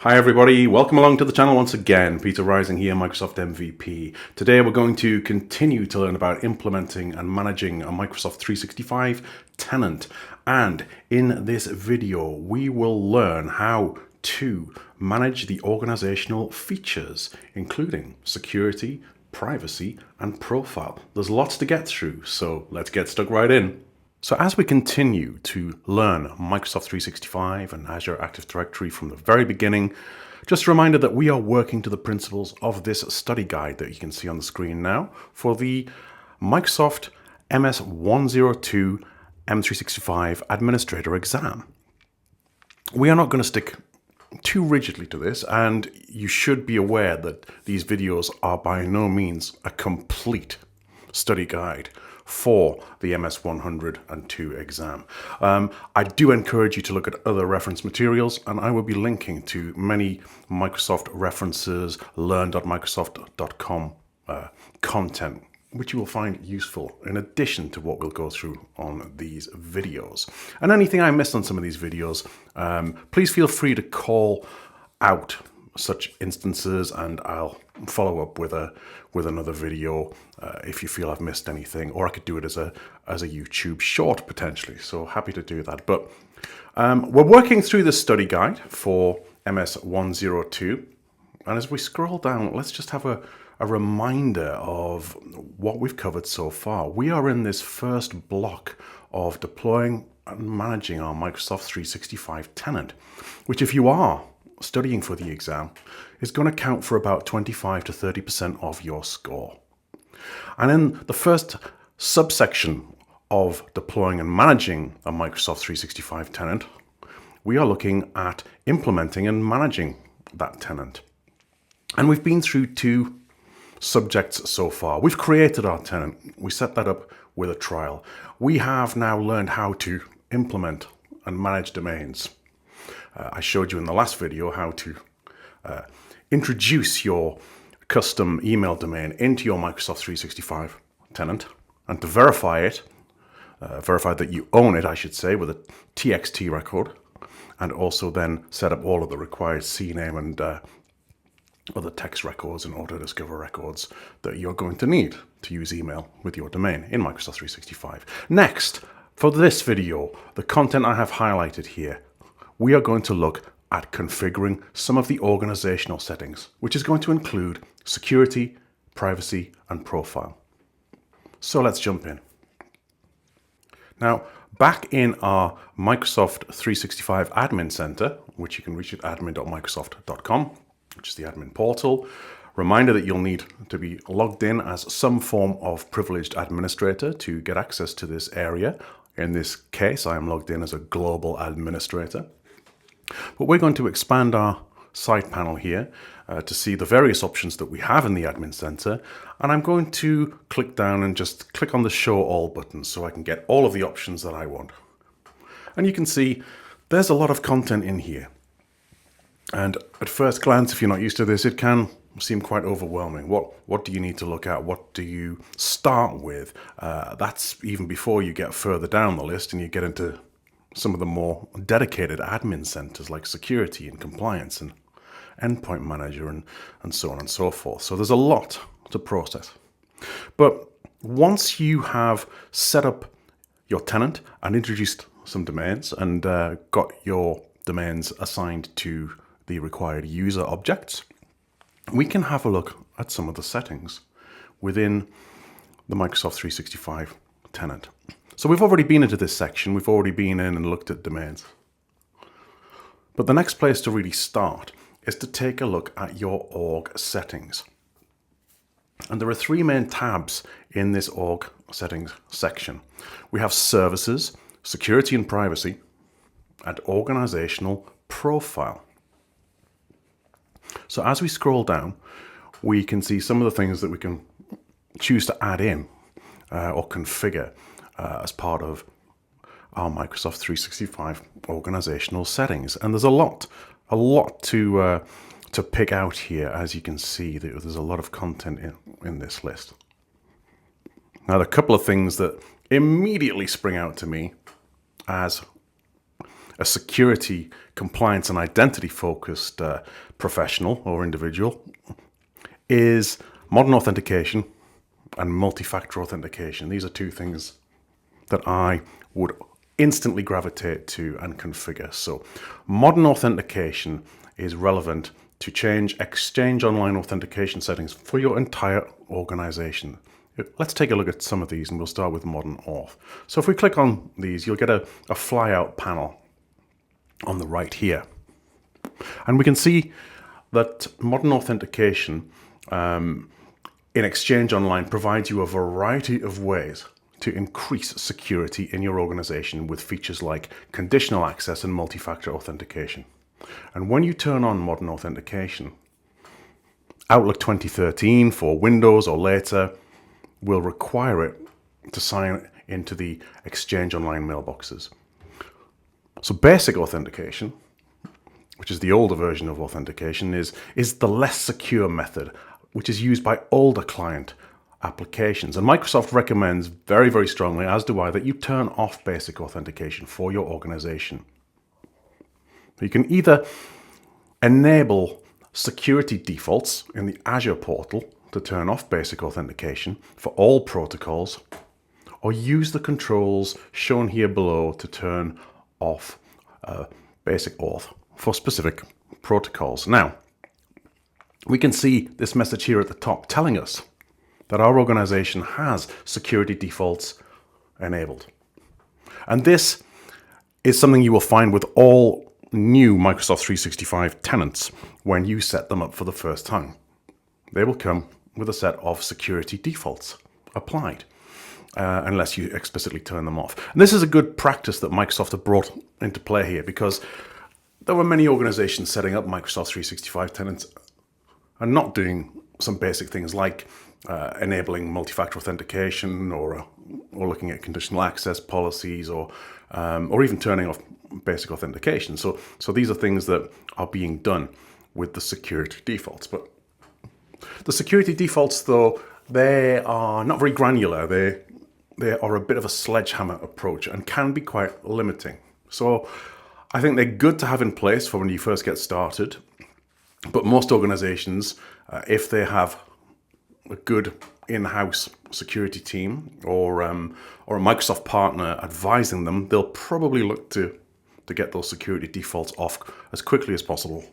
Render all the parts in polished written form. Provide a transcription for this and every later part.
Hi everybody, welcome along to the channel once again. Peter Rising here, Microsoft MVP. Today we're going to continue to learn about implementing and managing a Microsoft 365 tenant. And in this video, we will learn how to manage the organizational features, including security, privacy, and profile. There's lots to get through, so let's get stuck right in. So as we continue to learn Microsoft 365 and Azure Active Directory from the very beginning, just a reminder that we are working to the principles of this study guide that you can see on the screen now for the Microsoft MS102 M365 Administrator exam. We are not going to stick too rigidly to this, and you should be aware that these videos are by no means a complete study guide for the MS102 exam. I do encourage you to look at other reference materials, and I will be linking to many Microsoft references, learn.microsoft.com content, which you will find useful in addition to what we'll go through on these videos. And anything I missed on some of these videos, please feel free to call out such instances, and I'll follow up with another video if you feel I've missed anything, or I could do it as a YouTube short potentially. So happy to do that. But we're working through the study guide for MS102, and as we scroll down, let's just have a reminder of what we've covered so far. We are in this first block of deploying and managing our Microsoft 365 tenant, which, if you are studying for the exam, is going to count for about 25 to 30% of your score. And in the first subsection of deploying and managing a Microsoft 365 tenant, we are looking at implementing and managing that tenant. And we've been through two subjects so far. We've created our tenant. We set that up with a trial. We have now learned how to implement and manage domains. I showed you in the last video how to introduce your custom email domain into your Microsoft 365 tenant, and to verify it, verify that you own it, I should say, with a TXT record, and also then set up all of the required CNAME and other text records and auto-discover records that you're going to need to use email with your domain in Microsoft 365. Next, for this video, the content I have highlighted here, we are going to look at configuring some of the organizational settings, which is going to include security, privacy, and profile. So let's jump in. Now, back in our Microsoft 365 Admin Center, which you can reach at admin.microsoft.com, which is the admin portal, reminder that you'll need to be logged in as some form of privileged administrator to get access to this area. In this case, I am logged in as a global administrator. But we're going to expand our side panel here to see the various options that we have in the Admin Center. And I'm going to click down and just click on the Show All button so I can get all of the options that I want. And you can see there's a lot of content in here. And at first glance, if you're not used to this, it can seem quite overwhelming. What do you need to look at? What do you start with? That's even before you get further down the list and you get into some of the more dedicated admin centers like security and compliance and endpoint manager and so on and so forth. So there's a lot to process. But once you have set up your tenant and introduced some domains and got your domains assigned to the required user objects, we can have a look at some of the settings within the Microsoft 365 tenant. So we've already been into this section, we've already been in and looked at domains. But the next place to really start is to take a look at your org settings. And there are three main tabs in this org settings section. We have services, security and privacy, and organizational profile. So as we scroll down, we can see some of the things that we can choose to add in or configure as part of our Microsoft 365 organizational settings. And there's a lot to pick out here. As you can see, there's a lot of content in this list. Now, a couple of things that immediately spring out to me as a security, compliance, and identity-focused professional or individual is modern authentication and multi-factor authentication. These are two things that I would instantly gravitate to and configure. So modern authentication is relevant to change Exchange Online authentication settings for your entire organization. Let's take a look at some of these, and we'll start with modern auth. So if we click on these, you'll get a flyout panel on the right here. And we can see that modern authentication in Exchange Online provides you a variety of ways to increase security in your organization with features like conditional access and multi-factor authentication. And when you turn on modern authentication, Outlook 2013 for Windows or later will require it to sign into the Exchange Online mailboxes. So basic authentication, which is the older version of authentication, is the less secure method, which is used by older client applications. And Microsoft recommends very, very strongly, as do I, that you turn off basic authentication for your organization. You can either enable security defaults in the Azure portal to turn off basic authentication for all protocols, or use the controls shown here below to turn off basic auth for specific protocols. Now, we can see this message here at the top telling us that our organization has security defaults enabled. And this is something you will find with all new Microsoft 365 tenants when you set them up for the first time. They will come with a set of security defaults applied, unless you explicitly turn them off. And this is a good practice that Microsoft have brought into play here, because there were many organizations setting up Microsoft 365 tenants and not doing some basic things like enabling multi-factor authentication or looking at conditional access policies or even turning off basic authentication. So these are things that are being done with the security defaults. But the security defaults, though, they are not very granular. They are a bit of a sledgehammer approach and can be quite limiting. So I think they're good to have in place for when you first get started. But most organizations, if they have a good in-house security team or a Microsoft partner advising them, they'll probably look to get those security defaults off as quickly as possible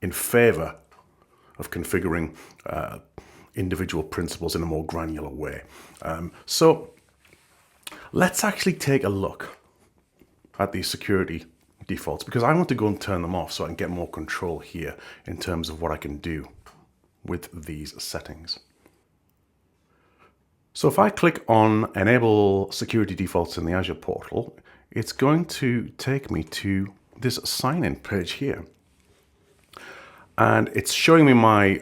in favor of configuring individual principles in a more granular way. So let's actually take a look at these security defaults, because I want to go and turn them off so I can get more control here in terms of what I can do with these settings. So if I click on Enable Security Defaults in the Azure portal, it's going to take me to this sign-in page here. And it's showing me my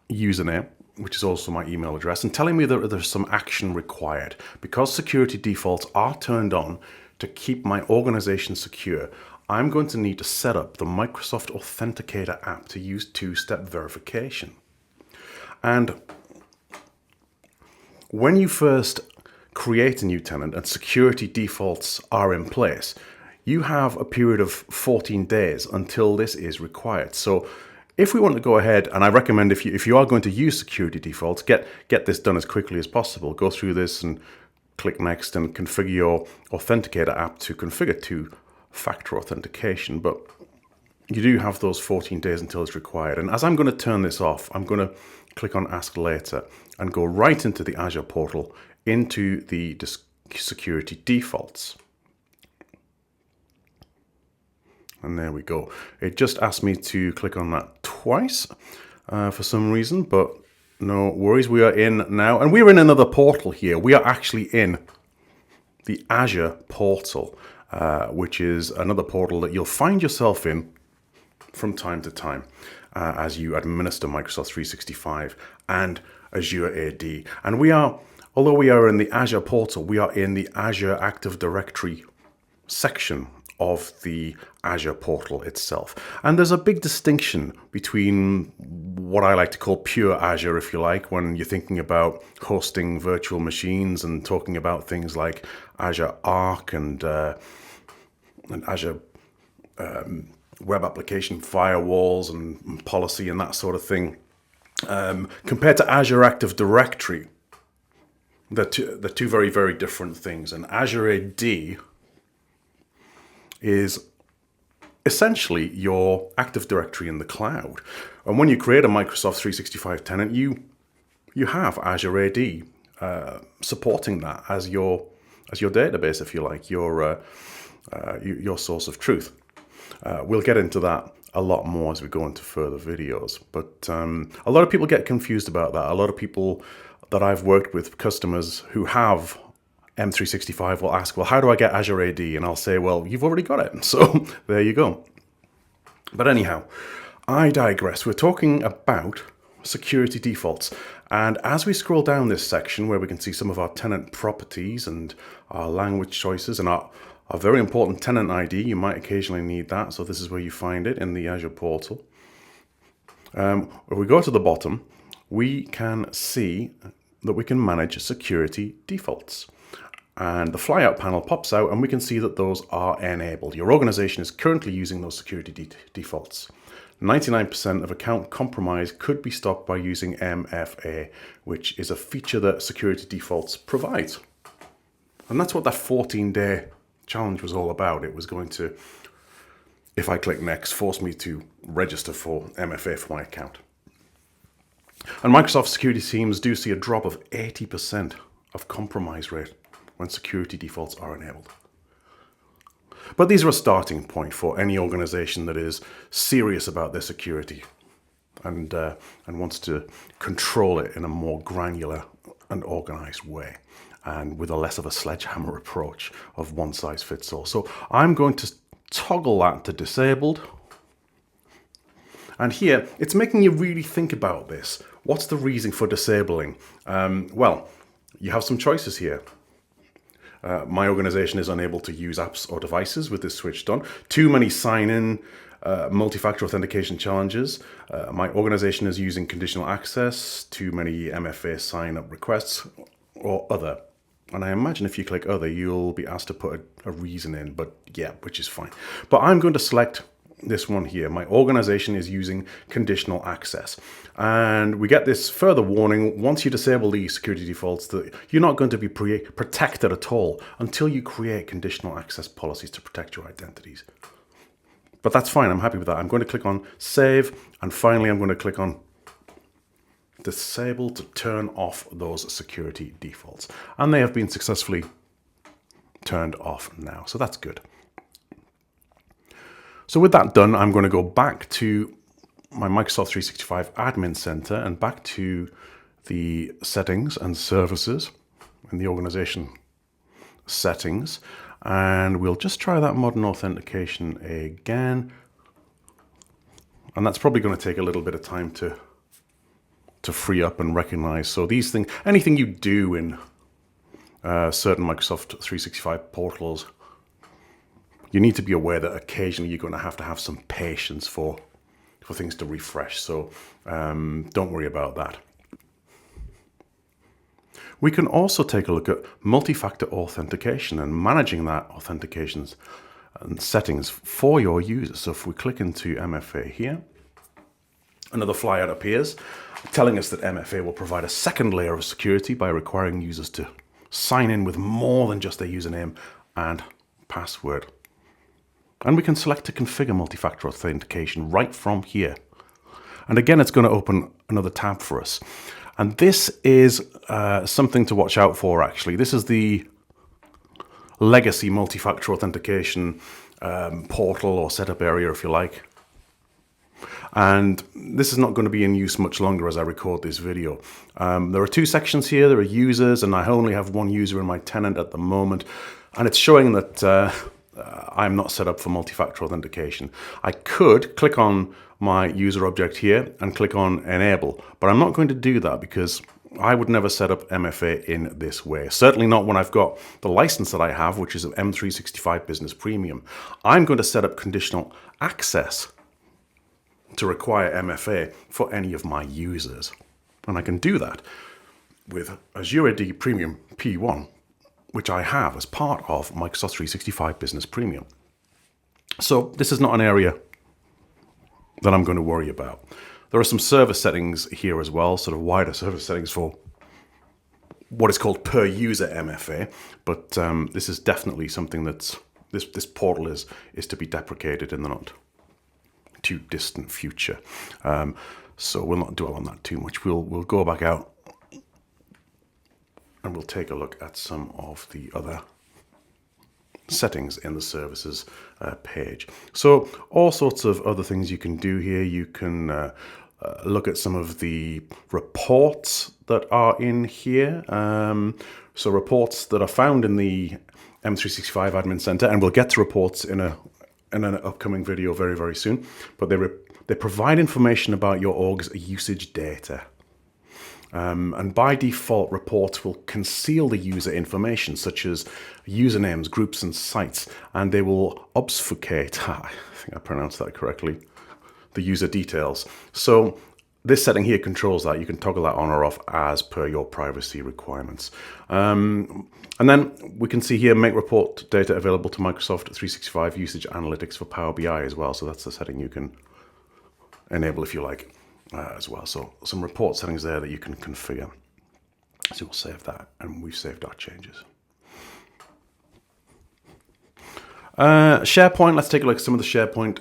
username, which is also my email address, and telling me that there's some action required. Because security defaults are turned on to keep my organization secure, I'm going to need to set up the Microsoft Authenticator app to use two-step verification. And when you first create a new tenant and security defaults are in place, you have a period of 14 days until this is required. So if we want to go ahead, and I recommend if you are going to use security defaults, get this done as quickly as possible. Go through this and click Next and configure your Authenticator app to configure two-factor authentication. But you do have those 14 days until it's required. And as I'm going to turn this off, I'm going to click on Ask Later and go right into the Azure portal, into the security defaults. And there we go. It just asked me to click on that twice for some reason, but no worries. We are in now, and we're in another portal here. We are actually in the Azure portal, which is another portal that you'll find yourself in from time to time as you administer Microsoft 365 and Azure AD. And although we are in the Azure portal, we are in the Azure Active Directory section of the Azure portal itself. And there's a big distinction between what I like to call pure Azure, if you like, when you're thinking about hosting virtual machines and talking about things like Azure Arc and and Azure web application firewalls and policy and that sort of thing. Compared to Azure Active Directory, they're two very, very different things. And Azure AD is essentially your Active Directory in the cloud. And when you create a Microsoft 365 tenant, you have Azure AD supporting that as your database, if you like, your source of truth. We'll get into that a lot more as we go into further videos. But a lot of people get confused about that. A lot of people that I've worked with, customers who have M365, will ask, well, how do I get Azure AD? And I'll say, well, you've already got it. So there you go. But anyhow, I digress. We're talking about security defaults. And as we scroll down this section where we can see some of our tenant properties and our language choices and our very important tenant ID, you might occasionally need that. So this is where you find it in the Azure portal. If we go to the bottom, we can see that we can manage security defaults. And the flyout panel pops out and we can see that those are enabled. Your organization is currently using those security defaults. 99% of account compromise could be stopped by using MFA, which is a feature that security defaults provides. And that's what that 14-day challenge was all about. It was going to, if I click next, force me to register for MFA for my account. And Microsoft security teams do see a drop of 80% of compromise rate when security defaults are enabled. But these are a starting point for any organization that is serious about their security and wants to control it in a more granular and organized way, and with a less of a sledgehammer approach of one size fits all. So I'm going to toggle that to disabled. And here, it's making you really think about this. What's the reason for disabling? Well, you have some choices here. My organization is unable to use apps or devices with this switched on. Too many sign-in multi-factor authentication challenges. My organization is using conditional access. Too many MFA sign-up requests, or other. And I imagine if you click other, you'll be asked to put a reason in, but yeah, which is fine. But I'm going to select this one here. My organization is using conditional access. And we get this further warning: once you disable these security defaults, that you're not going to be protected at all until you create conditional access policies to protect your identities. But that's fine. I'm happy with that. I'm going to click on save. And finally, I'm going to click on disable to turn off those security defaults. And they have been successfully turned off now. So that's good. So with that done, I'm going to go back to my Microsoft 365 Admin Center and back to the settings and services in the organization settings. And we'll just try that modern authentication again. And that's probably going to take a little bit of time to free up and recognize. So these things, anything you do in certain Microsoft 365 portals, you need to be aware that occasionally you're going to have some patience for things to refresh. So don't worry about that. We can also take a look at multi-factor authentication and managing that authentications and settings for your users. So if we click into MFA here, another flyout appears telling us that MFA will provide a second layer of security by requiring users to sign in with more than just their username and password. And we can select to configure multi-factor authentication right from here. And again, it's going to open another tab for us. And this is something to watch out for, actually. This is the legacy multi-factor authentication portal or setup area, if you like. And this is not going to be in use much longer as I record this video. There are two sections here. There are users, and I only have one user in my tenant at the moment. And it's showing that I'm not set up for multi-factor authentication. I could click on my user object here and click on enable, but I'm not going to do that because I would never set up MFA in this way. Certainly not when I've got the license that I have, which is an M365 Business Premium. I'm going to set up conditional access to require MFA for any of my users. And I can do that with Azure AD Premium P1, which I have as part of Microsoft 365 Business Premium. So this is not an area that I'm going to worry about. There are some server settings here as well, sort of wider server settings for what is called per user MFA, but this is definitely something that's, this portal is to be deprecated in the not too distant future. So we'll not dwell on that too much. We'll go back out and we'll take a look at some of the other settings in the services page. So all sorts of other things you can do here. You can look at some of the reports that are in here. So reports that are found in the M365 Admin Center, and we'll get to reports in an upcoming video very, very soon. But they provide information about your org's usage data. And by default, reports will conceal the user information, such as usernames, groups, and sites, and they will obfuscate, I think I pronounced that correctly, the user details. So this setting here controls that. You can toggle that on or off as per your privacy requirements. And then we can see here, make report data available to Microsoft 365 usage analytics for Power BI as well. So that's the setting you can enable if you like as well. So some report settings there that you can configure. So we'll save that, and we've saved our changes. SharePoint, let's take a look at some of the SharePoint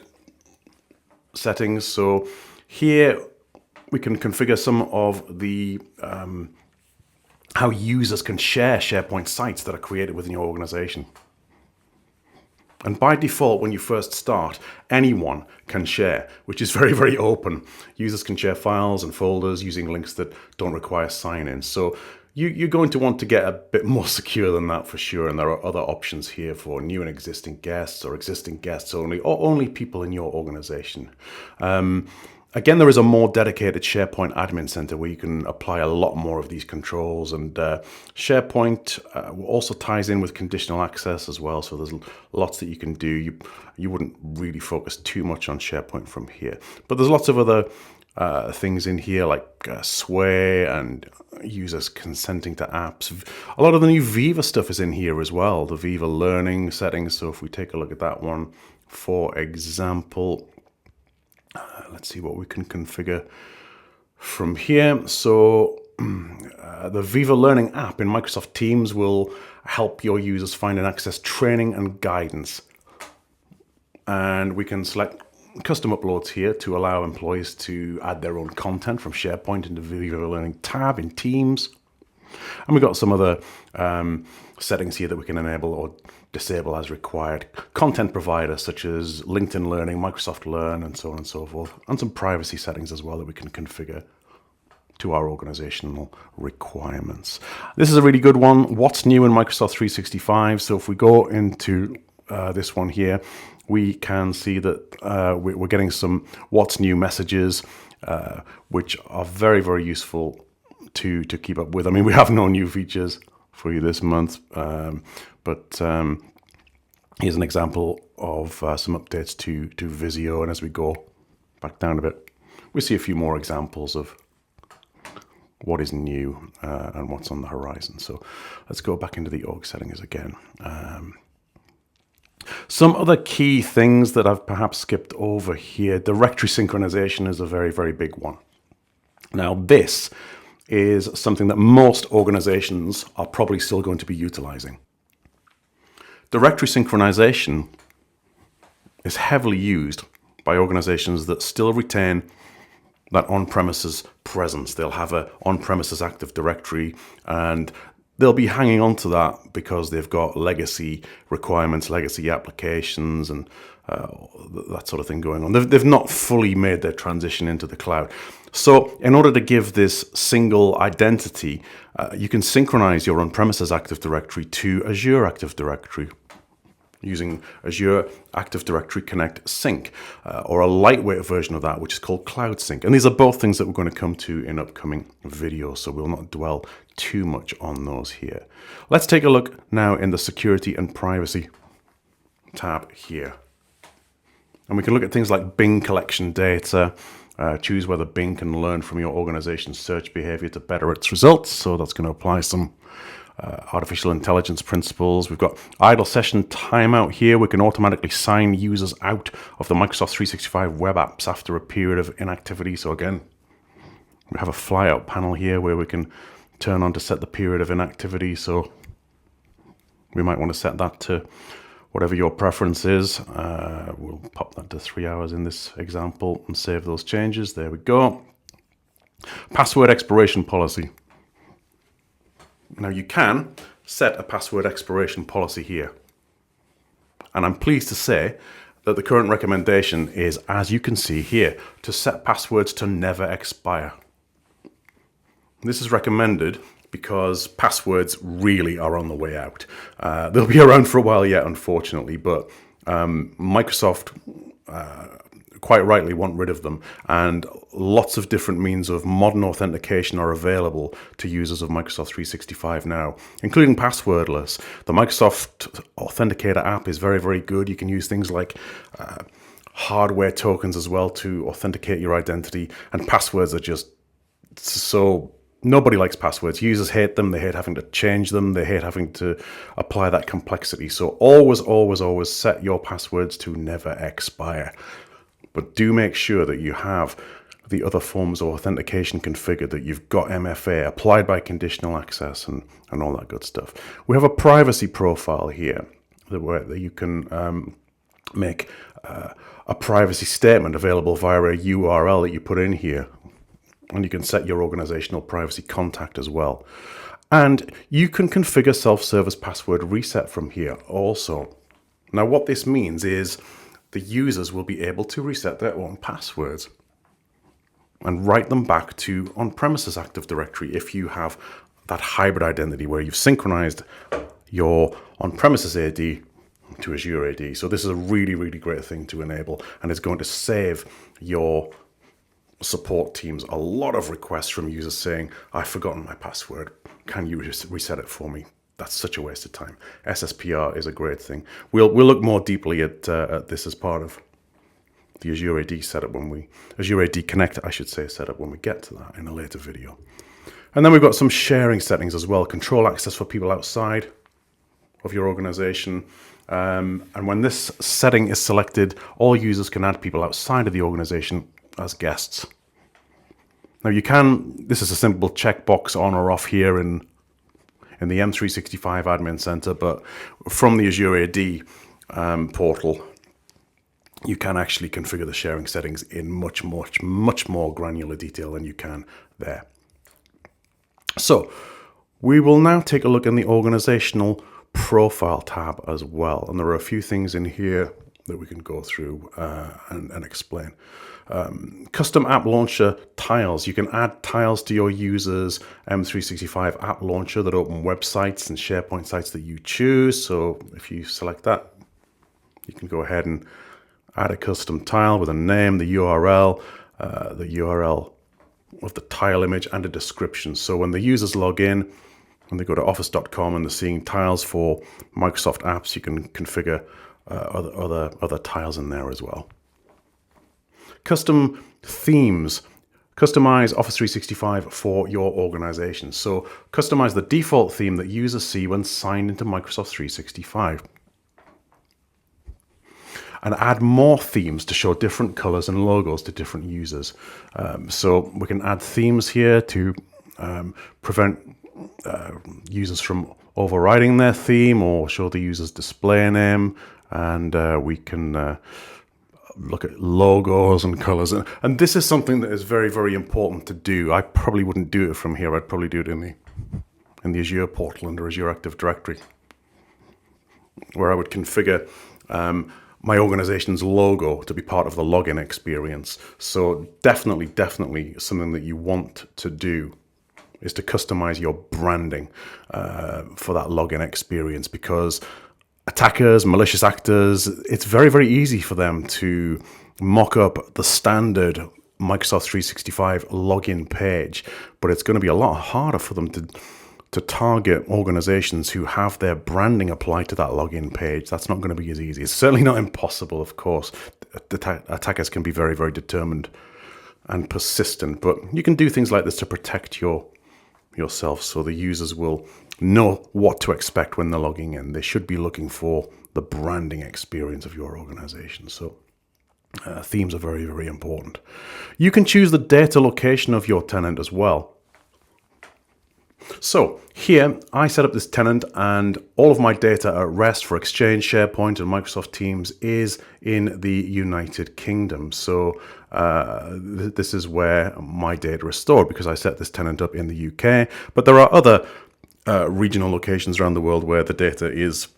settings. So here we can configure some of the how users can share SharePoint sites that are created within your organization. And by default, when you first start, anyone can share, which is very, very open. Users can share files and folders using links that don't require sign-in. So you're going to want to get a bit more secure than that for sure. And there are other options here for new and existing guests, or existing guests only, or only people in your organization. Again, there is a more dedicated SharePoint admin center where you can apply a lot more of these controls, and SharePoint also ties in with conditional access as well. So there's lots that you can do. You wouldn't really focus too much on SharePoint from here, but there's lots of other things in here like sway and users consenting to apps. A lot of the new Viva stuff is in here as well, the Viva learning settings. So if we take a look at that one, for example, let's see what we can configure from here. So the Viva Learning app in Microsoft Teams will help your users find and access training and guidance. And we can select custom uploads here to allow employees to add their own content from SharePoint into the Viva Learning tab in Teams. And we've got some other settings here that we can enable or disable as required. Content providers such as LinkedIn Learning, Microsoft Learn, and so on and so forth. And some privacy settings as well that we can configure to our organizational requirements. This is a really good one. What's new in Microsoft 365? So if we go into this one here, we can see that we're getting some what's new messages, which are very, very useful to keep up with. I mean, we have no new features for you this month, but here's an example of some updates to Visio. And as we go back down a bit, we see a few more examples of what is new and what's on the horizon. So let's go back into the org settings again. Some other key things that I've perhaps skipped over here. Directory synchronization is a very, very big one. Now, this is something that most organizations are probably still going to be utilizing. Directory synchronization is heavily used by organizations that still retain that on-premises presence. They'll have an on-premises Active Directory, and they'll be hanging on to that because they've got legacy requirements, legacy applications, and that sort of thing going on. They've not fully made their transition into the cloud. So in order to give this single identity, you can synchronize your on-premises Active Directory to Azure Active Directory using Azure Active Directory Connect Sync, or a lightweight version of that, which is called Cloud Sync. And these are both things that we're going to come to in upcoming videos, so we'll not dwell too much on those here. Let's take a look now in the Security and Privacy tab here. And we can look at things like Bing collection data, choose whether Bing can learn from your organization's search behavior to better its results. So that's going to apply some artificial intelligence principles. We've got idle session timeout here. We can automatically sign users out of the Microsoft 365 web apps after a period of inactivity. So again, we have a flyout panel here where we can turn on to set the period of inactivity. So we might want to set that to whatever your preference is. We'll pop that to 3 hours in this example and save those changes. There we go. Password expiration policy. Now you can set a password expiration policy here. And I'm pleased to say that the current recommendation is, as you can see here, to set passwords to never expire. This is recommended because passwords really are on the way out. They'll be around for a while yet, unfortunately, but Microsoft quite rightly want rid of them, and lots of different means of modern authentication are available to users of Microsoft 365 now, including passwordless. The Microsoft Authenticator app is very, very good. You can use things like hardware tokens as well to authenticate your identity, and passwords are just so... Nobody likes passwords. Users hate them. They hate having to change them. They hate having to apply that complexity. So always, always, always set your passwords to never expire. But do make sure that you have the other forms of authentication configured, that you've got MFA, applied by conditional access, and all that good stuff. We have a privacy profile here that you can make a privacy statement available via a URL that you put in here. And you can set your organizational privacy contact as well. And you can configure self-service password reset from here also. Now, what this means is the users will be able to reset their own passwords and write them back to on-premises Active Directory if you have that hybrid identity where you've synchronized your on-premises AD to Azure AD. So this is a really, really great thing to enable, and it's going to save your support teams a lot of requests from users saying, I've forgotten my password. Can you reset it for me? That's such a waste of time. SSPR is a great thing. We'll look more deeply at this as part of the Azure AD setup Azure AD Connect, I should say, setup when we get to that in a later video. And then we've got some sharing settings as well. Control access for people outside of your organization. And when this setting is selected, all users can add people outside of the organization as guests. Now this is a simple checkbox on or off here in the M365 Admin Center, but from the Azure AD portal, you can actually configure the sharing settings in much more granular detail than you can there. So we will now take a look in the organizational profile tab as well. And there are a few things in here that we can go through and explain. Custom app launcher tiles. You can add tiles to your users' M365 app launcher that open websites and SharePoint sites that you choose. So if you select that, you can go ahead and add a custom tile with a name, the URL of the tile image, and a description. So when the users log in and they go to office.com and they're seeing tiles for Microsoft apps, you can configure other tiles in there as well. Custom themes. Customize Office 365 for your organization. So customize the default theme that users see when signed into Microsoft 365. And add more themes to show different colors and logos to different users. So we can add themes here to prevent users from overriding their theme or show the user's display name. And we can look at logos and colors. And this is something that is very, very important to do. I probably wouldn't do it from here. I'd probably do it in the Azure portal under Azure Active Directory, where I would configure my organization's logo to be part of the login experience. So definitely something that you want to do is to customize your branding for that login experience, because attackers, malicious actors, it's very, very easy for them to mock up the standard Microsoft 365 login page, but it's going to be a lot harder for them to target organizations who have their branding applied to that login page. That's not going to be as easy. It's certainly not impossible, of course. Attackers can be very, very determined and persistent, but you can do things like this to protect your yourself, so the users will know what to expect when they're logging in. They should be looking for the branding experience of your organization. So themes are very, very important. You can choose the data location of your tenant as well. So here I set up this tenant, and all of my data at rest for Exchange, SharePoint and Microsoft Teams is in the United Kingdom. So this is where my data is stored because I set this tenant up in the UK. But there are other regional locations around the world where the data is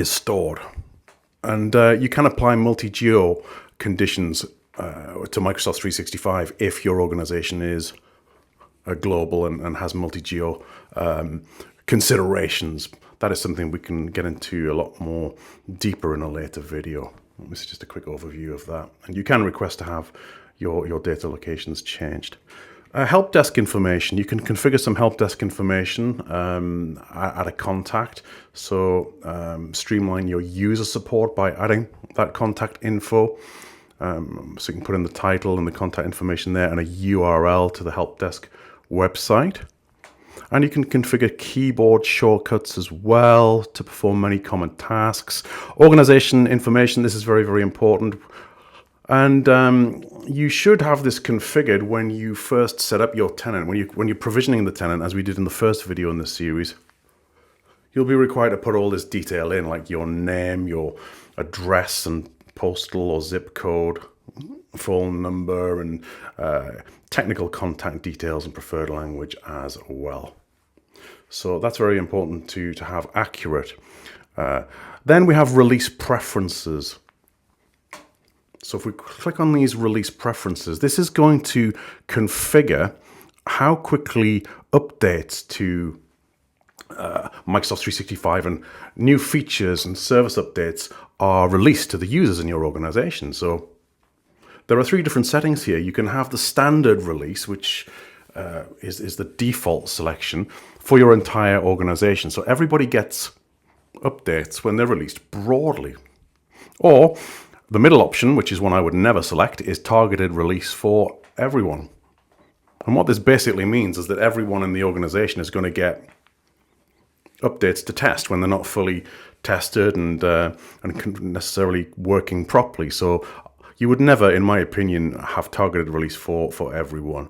stored. And you can apply multi-geo conditions to Microsoft 365 if your organization is global and has multi-geo considerations. That is something we can get into a lot more deeper in a later video. This is just a quick overview of that. And you can request to have your data locations changed. Help desk information. You can configure some help desk information at a contact. So streamline your user support by adding that contact info. So you can put in the title and the contact information there and a URL to the help desk website. And you can configure keyboard shortcuts as well to perform many common tasks. Organization information, this is very, very important. And you should have this configured when you first set up your tenant. When you're provisioning the tenant, as we did in the first video in this series, you'll be required to put all this detail in, like your name, your address and postal or zip code, phone number, and technical contact details and preferred language as well. So that's very important to have accurate. Then we have release preferences. So if we click on these release preferences, this is going to configure how quickly updates to Microsoft 365 and new features and service updates are released to the users in your organization. So there are 3 different settings here. You can have the standard release, which is the default selection for your entire organization. So everybody gets updates when they're released broadly. Or the middle option, which is one I would never select, is targeted release for everyone. And what this basically means is that everyone in the organization is going to get updates to test when they're not fully tested and necessarily working properly. So you would never, in my opinion, have targeted release for everyone.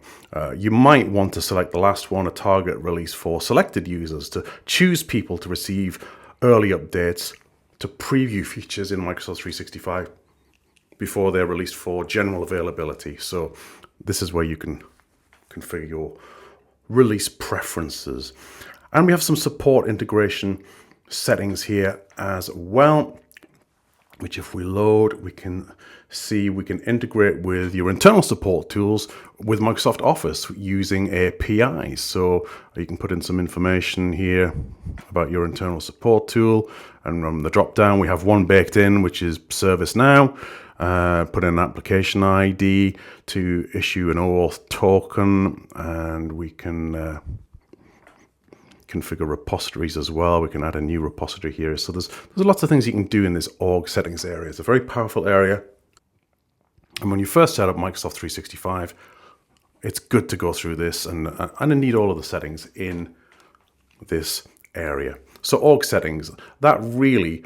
You might want to select the last one, a target release for selected users, to choose people to receive early updates, to preview features in Microsoft 365 before they're released for general availability. So this is where you can configure your release preferences. And we have some support integration settings here as well, which if we load, we can see we can integrate with your internal support tools with Microsoft Office using APIs. So you can put in some information here about your internal support tool. And from the drop down, we have one baked in, which is ServiceNow. Put in an application ID to issue an OAuth token, and we can configure repositories as well. We can add a new repository here. So there's lots of things you can do in this org settings area. It's a very powerful area. And when you first set up Microsoft 365, it's good to go through this and need all of the settings in this area. So org settings, that really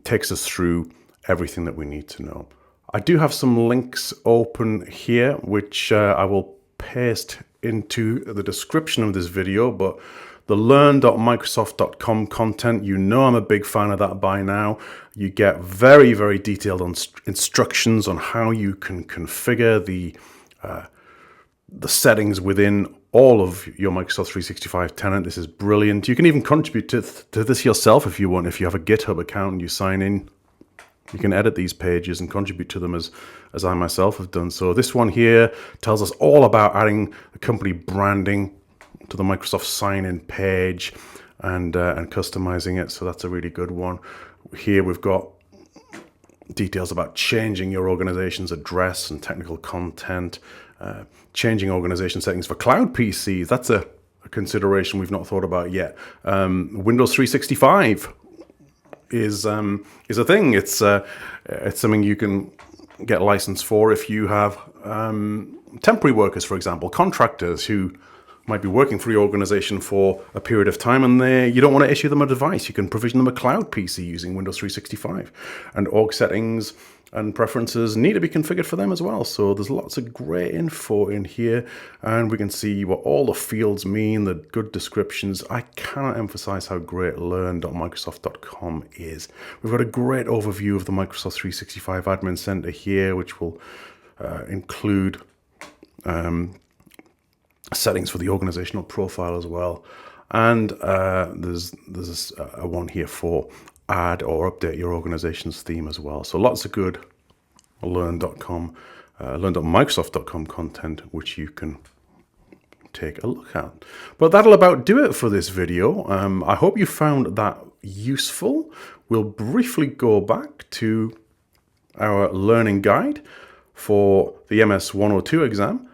takes us through everything that we need to know. I do have some links open here, which I will paste into the description of this video, but the learn.microsoft.com content, you know I'm a big fan of that by now. You get very, very detailed instructions on how you can configure the settings within all of your Microsoft 365 tenant. This is brilliant. You can even contribute to this yourself if you want. If you have a GitHub account and you sign in, you can edit these pages and contribute to them as I myself have done. So this one here tells us all about adding the company branding to the Microsoft sign-in page and customizing it. So that's a really good one. Here we've got details about changing your organization's address and technical content, changing organization settings for cloud PCs. That's a consideration we've not thought about yet. Windows 365 is a thing. It's something you can get license for if you have temporary workers, for example, contractors who might be working for your organization for a period of time, and you don't want to issue them a device. You can provision them a cloud PC using Windows 365, and org settings and preferences need to be configured for them as well. So there's lots of great info in here, and we can see what all the fields mean, the good descriptions. I cannot emphasize how great learn.microsoft.com is. We've got a great overview of the Microsoft 365 Admin Center here, which will include settings for the organizational profile as well, and there's a one here for add or update your organization's theme as well. So lots of good learn.microsoft.com content which you can take a look at. But that'll about do it for this video. I hope you found that useful. We'll briefly go back to our learning guide for the MS 102 exam.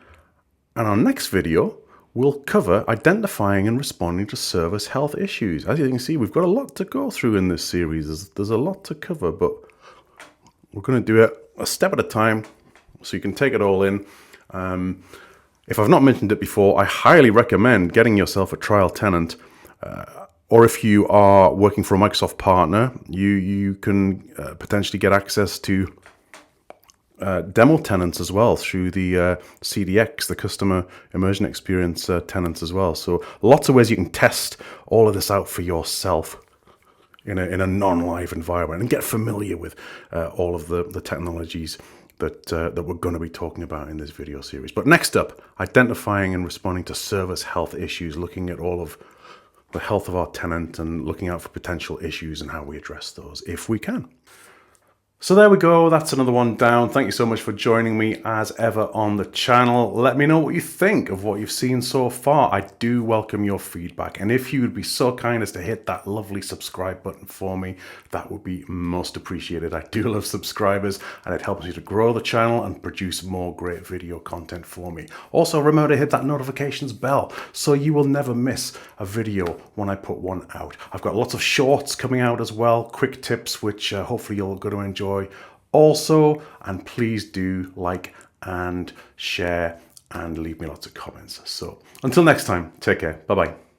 And our next video will cover identifying and responding to service health issues. As you can see, we've got a lot to go through in this series. There's a lot to cover, but we're going to do it a step at a time so you can take it all in. If I've not mentioned it before, I highly recommend getting yourself a trial tenant. Or if you are working for a Microsoft partner, you can potentially get access to demo tenants as well through the CDX, the Customer Immersion Experience tenants as well. So lots of ways you can test all of this out for yourself in a non-live environment and get familiar with all of the technologies that we're going to be talking about in this video series. But next up, identifying and responding to service health issues, looking at all of the health of our tenant and looking out for potential issues and how we address those if we can. So there we go, that's another one down. Thank you so much for joining me as ever on the channel. Let me know what you think of what you've seen so far. I do welcome your feedback. And if you would be so kind as to hit that lovely subscribe button for me, that would be most appreciated. I do love subscribers, and it helps me to grow the channel and produce more great video content for me. Also, remember to hit that notifications bell so you will never miss a video when I put one out. I've got lots of shorts coming out as well, quick tips, which hopefully you're going to enjoy also, and please do like and share and leave me lots of comments. So until next time, take care. Bye bye.